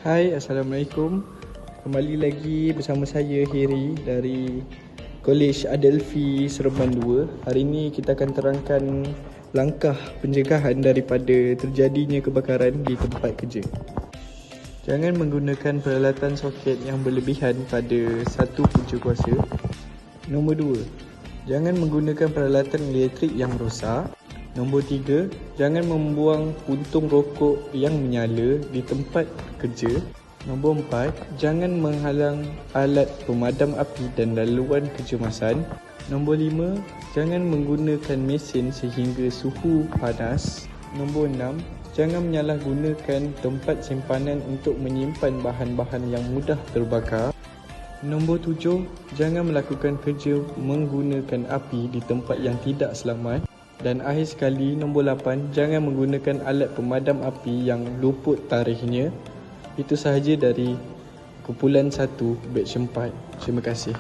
Hai, Assalamualaikum. Kembali lagi bersama saya Heri dari Kolej Adelphi Seremban 2. Hari ini kita akan terangkan langkah pencegahan daripada terjadinya kebakaran di tempat kerja. Jangan menggunakan peralatan soket yang berlebihan pada satu punca kuasa. Nombor 2, jangan menggunakan peralatan elektrik yang rosak. Nombor 3, jangan membuang puntung rokok yang menyala di tempat kerja. Nombor 4, jangan menghalang alat pemadam api dan laluan kecemasan. Nombor 5, jangan menggunakan mesin sehingga suhu panas. Nombor 6, jangan menyalahgunakan tempat simpanan untuk menyimpan bahan-bahan yang mudah terbakar. Nombor 7, jangan melakukan kerja menggunakan api di tempat yang tidak selamat. Dan akhir sekali, nombor 8, jangan menggunakan alat pemadam api yang luput tarikhnya. Itu sahaja dari kumpulan 1 batch 4. Terima kasih.